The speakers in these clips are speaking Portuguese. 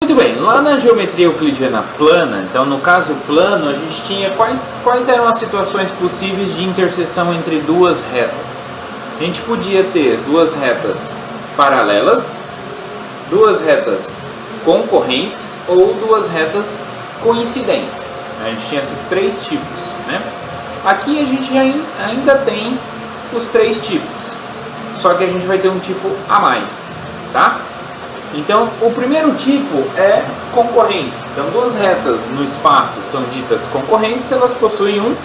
Muito bem, lá na geometria euclidiana plana, então no caso plano, a gente tinha quais eram as situações possíveis de interseção entre duas retas. A gente podia ter duas retas paralelas, duas retas concorrentes ou duas retas coincidentes. A gente tinha esses três tipos, né? Aqui a gente ainda tem os três tipos, só que a gente vai ter um tipo a mais, tá? Então, o primeiro tipo é concorrentes. Então, duas retas no espaço são ditas concorrentes se elas possuem um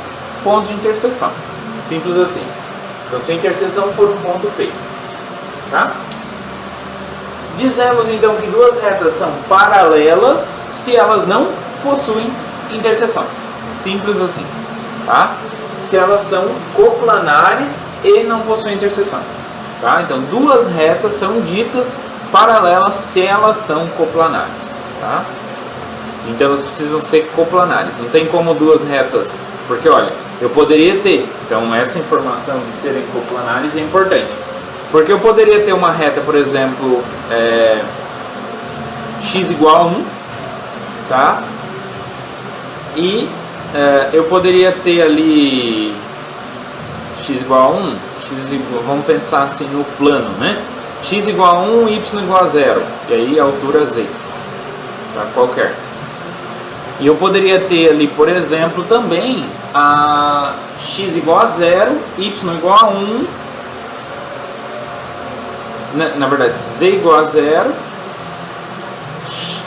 ponto de interseção. Simples assim. Então, se a interseção for um ponto P, tá? Dizemos então que duas retas são paralelas se elas não possuem interseção. Simples assim, tá? Se elas são coplanares e não possuem interseção, tá? Então, duas retas são ditas paralelas se elas são coplanares, tá? Então elas precisam ser coplanares. Não tem como duas retas, porque olha, eu poderia ter, então essa informação de serem coplanares é importante, porque eu poderia ter uma reta, por exemplo, x igual a 1, tá? E eu poderia ter ali x igual a 1, vamos pensar assim no plano, né? X igual a 1, y igual a 0, e aí a altura z, tá? Qualquer. E eu poderia ter ali, por exemplo, também a x igual a 0, y igual a 1, na verdade z igual a 0,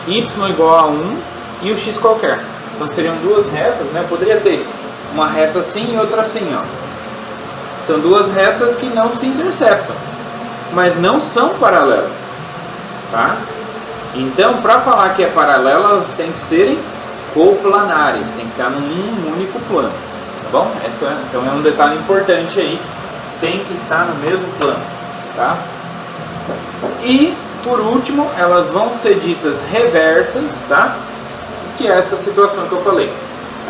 y igual a 1 e o x qualquer. Então seriam duas retas, né? Eu poderia ter uma reta assim e outra assim, ó. São duas retas que não se interceptam, mas não são paralelas, tá? Então, para falar que é paralela, elas têm que serem coplanares, tem que estar num único plano, tá bom? Então é um detalhe importante aí, tem que estar no mesmo plano, tá? E, por último, elas vão ser ditas reversas, tá? Que é essa situação que eu falei.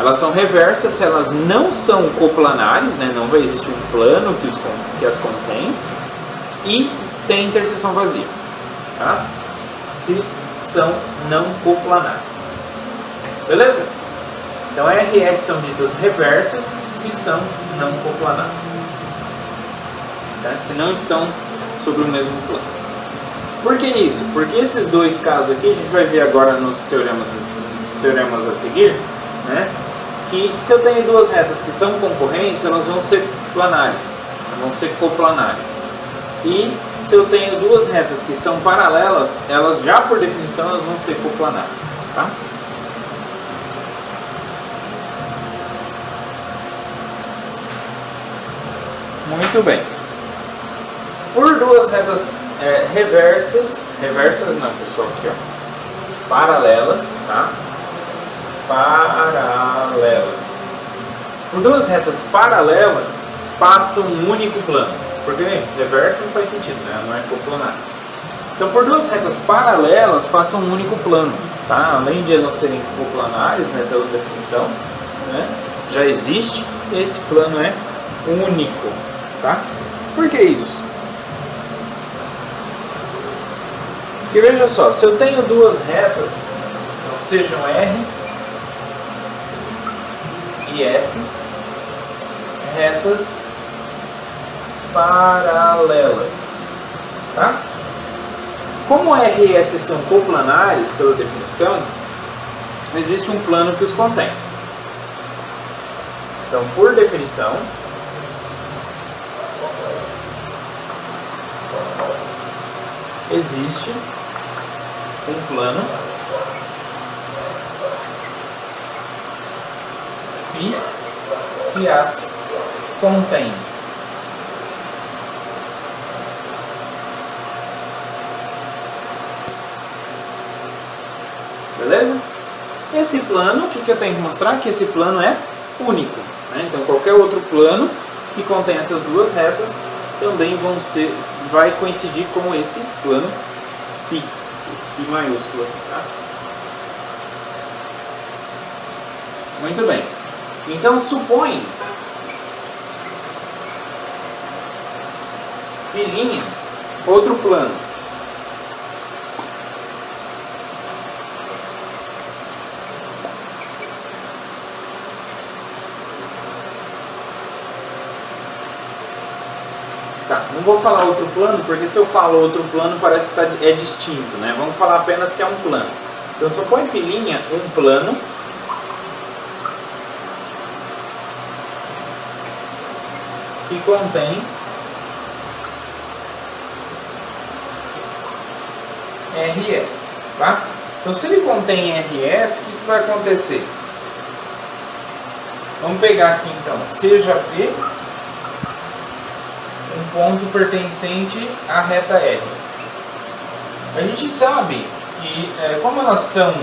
Elas são reversas se elas não são coplanares, né? Não vai existir um plano que as contém, e tem interseção vazia, tá? Se são não coplanares, beleza? Então RS são ditas reversas se são não coplanares, tá? Se não estão sobre o mesmo plano. Por que isso? Porque esses dois casos aqui, a gente vai ver agora nos teoremas a seguir, né? Que se eu tenho duas retas que são concorrentes, elas vão ser planares, vão ser coplanares. E se eu tenho duas retas que são paralelas, elas já por definição elas vão ser coplanares, tá? Muito bem. Por duas retas reversas não, pessoal, aqui ó, paralelas, tá? Paralelas. Por duas retas paralelas passa um único plano. Porque reverso não faz sentido, né? Não é coplanar. Então, por duas retas paralelas, passa um único plano, tá? Além de elas serem coplanares, né, pela definição, né, já existe, esse plano é único, tá? Por que isso? Porque veja só, se eu tenho duas retas, então sejam R e S, retas paralelas, tá? Como R e S são coplanares pela definição, existe um plano que os contém. Então, por definição, existe um plano que as contém. Beleza? Esse plano, o que eu tenho que mostrar? Que esse plano é único, né? Então qualquer outro plano que contém essas duas retas também vai coincidir com esse plano π, esse π maiúsculo, tá? Muito bem. Então supõe π', outro plano. vou falar outro plano, porque se eu falo outro plano parece que é distinto, né? Vamos falar apenas que é um plano. Então só põe pilinha um plano que contém RS, tá? Então se ele contém RS, o que vai acontecer? Vamos pegar aqui então, seja P um ponto pertencente à reta R. A gente sabe que como elas são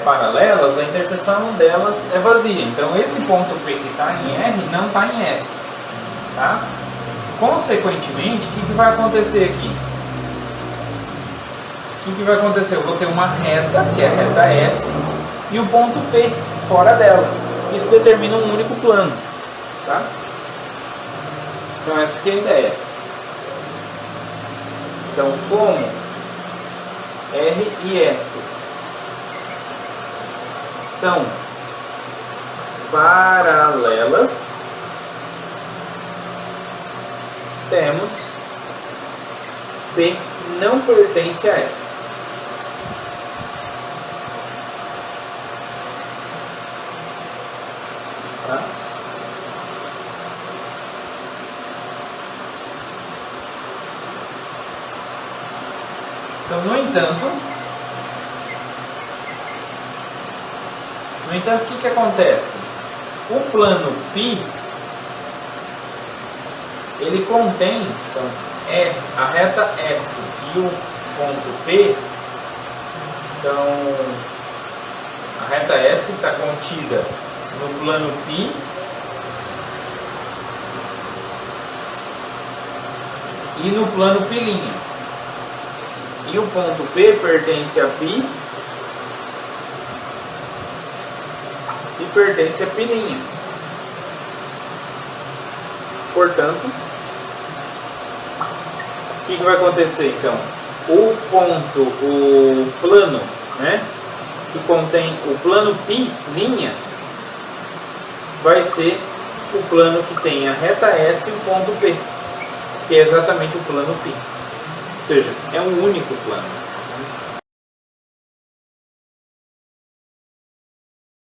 paralelas, a interseção delas é vazia. Então esse ponto P que está em R não está em S. Tá? Consequentemente, o que vai acontecer aqui? O que vai acontecer? Eu vou ter uma reta, que é a reta S, e o ponto P fora dela. Isso determina um único plano. Tá? Então essa aqui é a ideia. Então como R e S são paralelas, temos P não pertence a S. Tá? Então, no entanto, o que acontece? O plano π, ele contém, então, a reta S e o ponto P estão, a reta S está contida no plano π e no plano π'. E o ponto P pertence a π e pertence a π'. Portanto, o que vai acontecer então? O plano, né, que contém o plano π', vai ser o plano que tem a reta S e o ponto P, que é exatamente o plano π. Ou seja, é um único plano.